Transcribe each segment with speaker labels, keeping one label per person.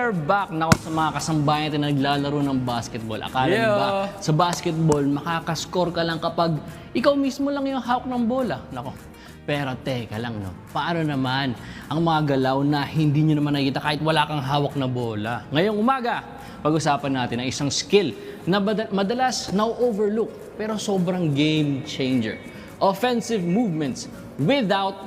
Speaker 1: are back na sa mga kasambahay natin na naglalaro ng basketball. Akala niyo ba sa basketball makakascore ka lang kapag ikaw mismo lang yung hawak ng bola? Nako. Pero teka lang, no? Paano naman ang mga galaw na hindi nyo naman nakikita kahit wala kang hawak na bola? Ngayong umaga, pag-usapan natin ang isang skill na madalas na-overlook pero sobrang game changer. Offensive movements without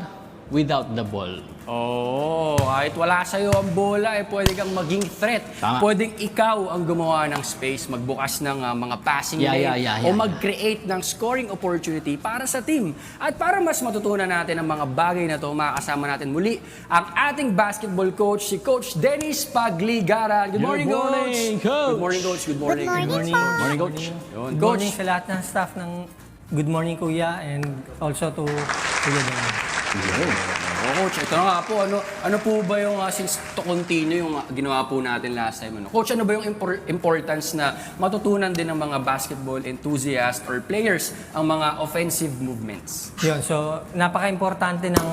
Speaker 1: the ball.
Speaker 2: Oo, kahit wala sa'yo ang bola, pwede kang maging threat.
Speaker 1: Tama.
Speaker 2: Pwedeng ikaw ang gumawa ng space, magbukas ng mga passing lane, o mag-create ng scoring opportunity para sa team. At para mas matutunan natin ang mga bagay na to, makakasama natin muli ang ating basketball coach, si Coach Dennis Pagligara. Good morning, Coach! Good morning, Coach! Good morning.
Speaker 3: Good morning,
Speaker 1: Good morning, Coach.
Speaker 2: Yun,
Speaker 3: Good morning sa lahat ng staff ng Good Morning Kuya and also to Kuya Dennis.
Speaker 2: Coach, ito nga po, ano po ba yung since to continue yung ginawa po natin last time? Coach, ano ba yung importance na matutunan din ng mga basketball enthusiasts or players ang mga offensive movements?
Speaker 3: Yun, so napaka-importante ng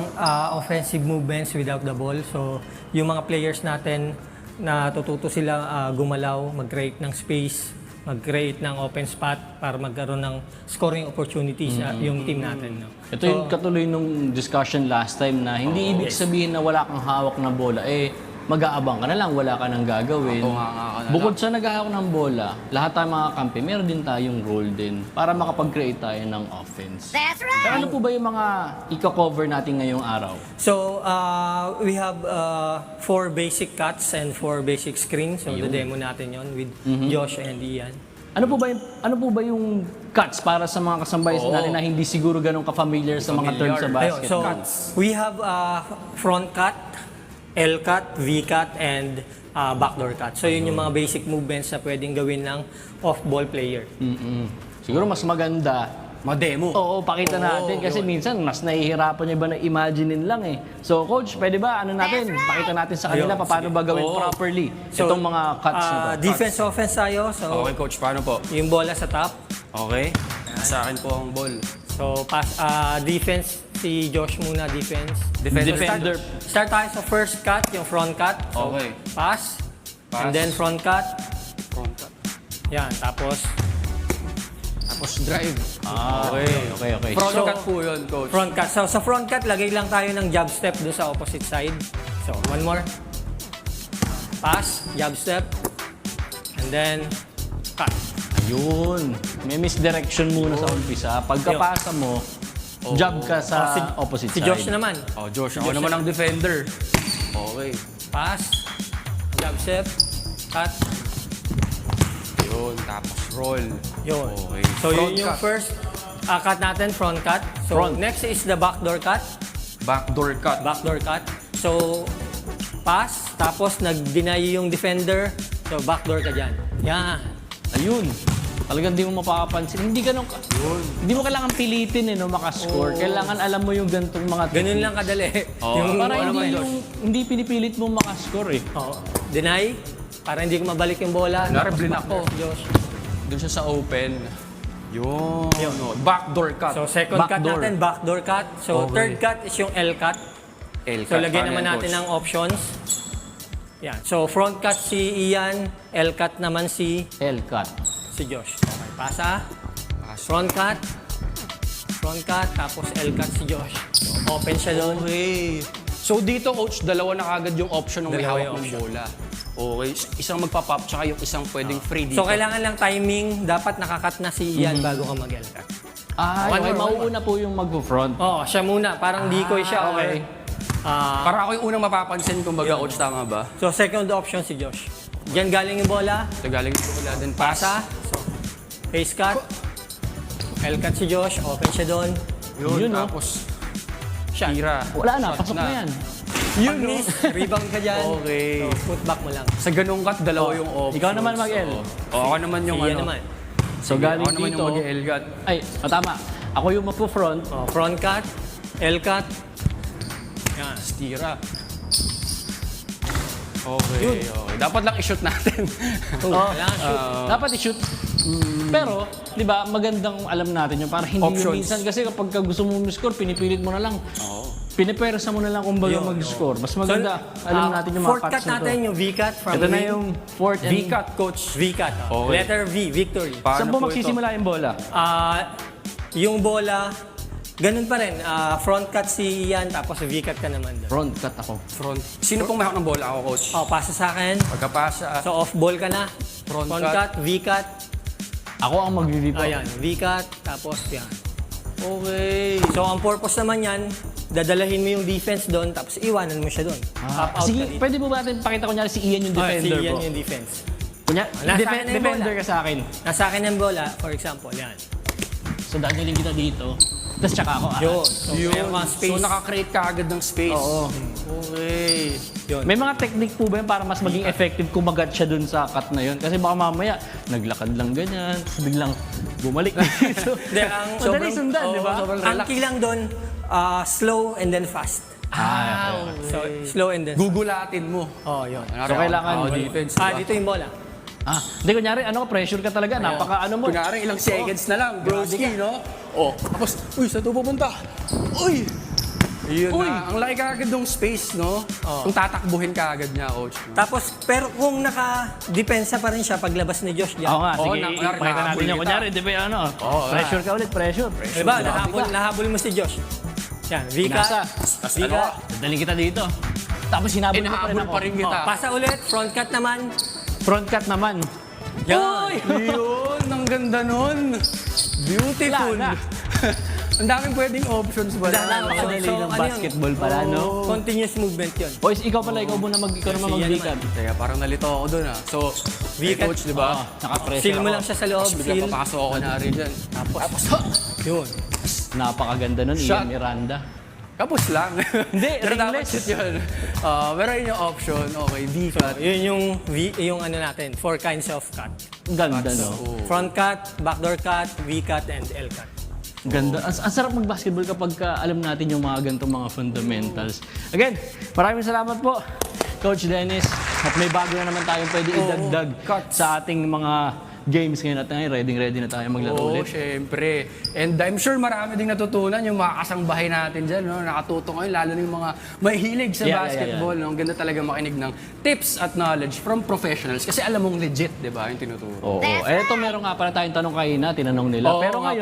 Speaker 3: offensive movements without the ball. So yung mga players natin na tututo sila gumalaw, mag-create ng space, mag-create ng open spot para magkaroon ng scoring opportunities yung team natin. No?
Speaker 1: Ito yung katuloy nung discussion last time na hindi ibig sabihin na wala kang hawak na bola, mag-aabang ka na lang, wala ka nang gagawin. Bukod sa naghahawak ng bola, lahat tayong mga kampi, meron din tayong role din para makapag-create tayo ng offense.
Speaker 4: That's right!
Speaker 1: Pero ano po ba yung mga i-cover natin ngayong araw?
Speaker 3: So we have 4 basic cuts and 4 basic screens. So the-demo natin yon with Josh and Ian.
Speaker 1: Ano po ba yung cuts para sa mga kasambay natin na hindi siguro ganun ka-familiar sa mga terms sa basketball?
Speaker 3: So we have front cut, L cut, V cut, and backdoor cut. So yun yung mga basic movements na pwedeng gawin ng off-ball player.
Speaker 1: Siguro mas maganda
Speaker 2: Ma-demo.
Speaker 1: Oo, pakita natin kasi minsan mas nahihirapan niya ba na imaginein lang So coach, pwede ba pakita natin sa kanila paano ba gawin properly itong mga cuts na to?
Speaker 3: Defense, offense tayo. So
Speaker 2: Okay, Coach, paano po?
Speaker 3: yung bola sa top.
Speaker 2: Okay. Sa akin po ang ball.
Speaker 3: So defense, si Josh muna defense.
Speaker 1: Defender.
Speaker 3: Start tayo sa first cut, yung front cut. So,
Speaker 2: Okay.
Speaker 3: pass. And then front cut.
Speaker 2: Front cut.
Speaker 3: Yan, tapos
Speaker 2: Drive.
Speaker 1: Okay.
Speaker 2: Front
Speaker 3: So,
Speaker 2: cut po yun, Coach.
Speaker 3: front cut. So sa front cut, lagay lang tayo ng jab step doon sa opposite side. So one more. Pass, jab step. And then cut.
Speaker 1: Ayun. May misdirection muna sa umpisa. Pagkapasa mo, jab ka sa opposite
Speaker 3: Si
Speaker 1: side.
Speaker 3: Josh naman.
Speaker 2: Oh, Josh, ako naman ang defender. Okay.
Speaker 3: Pass, jab step, cut.
Speaker 2: Yun, tapos roll.
Speaker 3: Yun.
Speaker 2: Okay.
Speaker 3: So
Speaker 2: Front
Speaker 3: yun yung
Speaker 2: cut.
Speaker 3: first cut natin, front cut. So
Speaker 1: Front.
Speaker 3: next is the backdoor cut.
Speaker 2: Backdoor cut.
Speaker 3: Backdoor cut. So pass, tapos nag-deny yung defender. So backdoor ka dyan. Yan.
Speaker 1: Ayun. Talagang hindi mo mapapansin. Hindi mo kailangan pilitin makascore. Kailangan alam mo yung gantong mga
Speaker 3: Ganun lang kadali. Yung
Speaker 1: para
Speaker 3: ano
Speaker 1: hindi,
Speaker 3: Josh?
Speaker 1: hindi pinipilit mo makascore
Speaker 3: Deny, para hindi ko mabalik yung bola.
Speaker 2: Kunwari, blinak ko.
Speaker 3: Josh.
Speaker 2: Doon siya sa open. Yun. Backdoor cut.
Speaker 3: So second cut
Speaker 1: Backdoor.
Speaker 3: natin, backdoor cut. So
Speaker 2: Okay.
Speaker 3: third cut is yung L cut.
Speaker 2: L-cut.
Speaker 3: So lagyan
Speaker 2: Paano
Speaker 3: naman
Speaker 2: yan,
Speaker 3: natin
Speaker 2: Coach?
Speaker 3: ng options. Yan. So front cut si Ian, L cut naman si
Speaker 1: L-cut.
Speaker 3: Josh. Okay, pasa. Front cut. Front cut, tapos L cut si Josh. So, open siya doon.
Speaker 2: Okay. So dito, Coach, dalawa na kagad yung option ng may
Speaker 3: Dalawa
Speaker 2: hawak
Speaker 3: yung
Speaker 2: ng
Speaker 3: option.
Speaker 2: bola. Okay. Isang magpa-pop, tsaka yung isang pwedeng free dito.
Speaker 3: So kailangan lang timing, dapat nakakat na si Ian bago ka mag-L cut.
Speaker 1: Okay, mauuna po yung mag-front.
Speaker 3: Oo, siya muna. Parang decoy siya.
Speaker 1: okay.
Speaker 2: Para ako yung unang mapapansin kung baga, Coach, tama ba?
Speaker 3: So second option si Josh. Diyan galing yung bola.
Speaker 2: Ito galing ito wala din.
Speaker 3: Pasa. So, face cut. L cut si Josh. Open siya doon.
Speaker 1: Yun, no?
Speaker 2: Tapos,
Speaker 3: Shot.
Speaker 2: tira.
Speaker 1: Wala na,
Speaker 2: Shot
Speaker 1: pasok na yan.
Speaker 3: Yun, no? Rebound ka dyan.
Speaker 2: Okay.
Speaker 3: So, put back mo lang.
Speaker 2: Sa ganung cut, dalawa yung options.
Speaker 1: Ikaw naman mag-L.
Speaker 2: Ako naman yung
Speaker 3: Ian naman.
Speaker 1: So galing
Speaker 2: Ako naman
Speaker 1: dito,
Speaker 2: yung mag-L cut.
Speaker 1: ay, tama. Ako yung magpo-front.
Speaker 3: Front cut. L cut. Yan.
Speaker 2: Tira. Okay. Dapat lang i-shoot natin.
Speaker 3: Kailangan shoot.
Speaker 1: Dapat i-shoot. Pero, di ba, magandang alam natin yung para hindi yung
Speaker 2: Options.
Speaker 1: minsan kasi kapag gusto mo score, pinipilit mo na lang. pinipersa mo na lang kung baga mag-score. Mas maganda, alam natin yung mga
Speaker 3: fourth cut
Speaker 1: cuts na to.
Speaker 3: natin, yung V-cut from
Speaker 1: Ito na
Speaker 3: wing.
Speaker 1: yung fourth and...
Speaker 2: V-cut, coach.
Speaker 3: V-cut.
Speaker 2: Okay.
Speaker 3: Letter V, victory.
Speaker 1: Saan po
Speaker 2: Paano po
Speaker 1: magsisimula yung bola?
Speaker 3: Yung bola, ganun pa rin. Front cut si Ian, tapos V-cut ka naman doon.
Speaker 1: Front cut ako.
Speaker 2: Front. Sino pong may hawak ng bola? Ako, coach.
Speaker 3: Pasa sa akin.
Speaker 2: Pagkapasa,
Speaker 3: So off ball ka na.
Speaker 2: Front
Speaker 3: Front
Speaker 2: cut.
Speaker 3: cut, V-cut.
Speaker 1: Ako ang mag-review.
Speaker 3: Ayan, V-cut, tapos yan.
Speaker 2: okay.
Speaker 3: So ang purpose naman yan, dadalahin mo yung defense doon, tapos iwanan mo siya doon. Pop out
Speaker 1: Sige,
Speaker 3: ka dito.
Speaker 1: pwede po ba natin pakita kunyari si Ian yung
Speaker 3: Si
Speaker 1: defender
Speaker 3: Ian
Speaker 1: po?
Speaker 3: yung defense.
Speaker 1: Kunyari,
Speaker 3: Nasa akin na yung
Speaker 1: defender
Speaker 3: bola.
Speaker 1: ka sa akin.
Speaker 3: Nasa akin yung bola, for example, yan.
Speaker 1: So dadalhin kita dito. Tapos tsaka ako
Speaker 3: Yun. So, meron kang space.
Speaker 2: So, nakakreate ka agad ng space.
Speaker 1: Oo.
Speaker 2: Okay.
Speaker 3: Yun.
Speaker 1: May mga technique po ba yun para mas maging effective kung magat siya dun sa cut na yun? Kasi baka mamaya, naglakad lang ganyan, tapos biglang bumalik dito.
Speaker 3: Hindi, ang
Speaker 1: Madali sundan, di ba?
Speaker 2: sobrang
Speaker 3: Ang
Speaker 2: relax.
Speaker 3: key lang doon, slow and then fast. So, slow and then fast.
Speaker 2: Gugulatin mo.
Speaker 3: Oh, yun.
Speaker 1: So, kailangan-
Speaker 2: defense, diba?
Speaker 3: Dito yung bola.
Speaker 1: Hindi, kunyari, pressure ka talaga, napaka ano mo.
Speaker 2: Kunyari, ilang seconds na lang, broski, no? Tapos, uy, saan ito pupunta? Uy! Yun
Speaker 1: Uy!
Speaker 2: na. Ang laki ka agad ng space, no? Kung tatakbuhin ka agad niya, coach.
Speaker 3: Tapos, pero kung naka-depensa pa rin siya paglabas ni Josh dyan.
Speaker 1: Oo nga,
Speaker 2: Oo,
Speaker 1: sige,
Speaker 2: kunyari,
Speaker 1: ipakita natin
Speaker 2: nahabol
Speaker 1: yung
Speaker 2: kita.
Speaker 1: kunyari, di ba pressure ka ulit, pressure.
Speaker 3: Diba? Nahabol mo si Josh. Yan, V-cut.
Speaker 1: Nasa,
Speaker 3: V-cut.
Speaker 1: dadaling kita dito. Tapos hinabol mo pa rin
Speaker 2: Inahabol
Speaker 1: ako.
Speaker 2: pa rin kita.
Speaker 3: Pasa ulit, front cut naman.
Speaker 1: Front cut naman.
Speaker 3: Yan.
Speaker 2: Yun, ang ganda nun. Beautiful.
Speaker 1: Wala na.
Speaker 2: Ang daming pwedeng options ba?
Speaker 1: Napakadali
Speaker 3: So,
Speaker 1: ng
Speaker 3: ano yun?
Speaker 1: basketball pala, no?
Speaker 3: Continuous movement yun.
Speaker 1: Boys, ikaw naman mag-V-cut.
Speaker 2: Kaya parang nalito ako dun, ah. So,
Speaker 3: V-cut.
Speaker 2: coach, di ba?
Speaker 1: Naka-pressure
Speaker 3: Seal mo
Speaker 1: ako.
Speaker 3: lang siya sa loob.
Speaker 2: Biglang
Speaker 3: Seal.
Speaker 2: papasok ako na rin dyan. Tapos,
Speaker 3: Yun.
Speaker 1: Napakaganda nun,
Speaker 2: Shot.
Speaker 1: Ian Miranda.
Speaker 2: kapos lang.
Speaker 1: Hindi,
Speaker 2: Pero dapat
Speaker 1: ringless.
Speaker 2: shoot yun. Pero yun yung option. Okay, V-cut.
Speaker 3: Yun yung ano natin, 4 kinds of cut.
Speaker 1: Ganda, no?
Speaker 3: Front cut, backdoor cut, V-cut, and L-cut.
Speaker 1: Ganda. Ang sarap mag-basketball kapag alam natin yung mga ganitong mga fundamentals. Again, maraming salamat po, Coach Dennis. At may bago na naman tayong pwede idagdag sa ating mga games ngayon at ngayon. Ready na tayo maglaro
Speaker 2: Oo,
Speaker 1: ulit.
Speaker 2: syempre. And I'm sure marami ding natutunan yung mga kasangbahay natin dyan. No? Nakatuto ngayon, lalo na yung mga mahilig sa
Speaker 1: Yeah,
Speaker 2: basketball. No? Ang ganda talaga makinig ng tips at knowledge from professionals. Kasi alam mong legit, di ba, yung tinuturo.
Speaker 1: Oo. Eto, meron nga pala tayong tanong kanina, tinanong nila.
Speaker 2: Oo,
Speaker 1: Pero
Speaker 2: nga
Speaker 1: ngayon,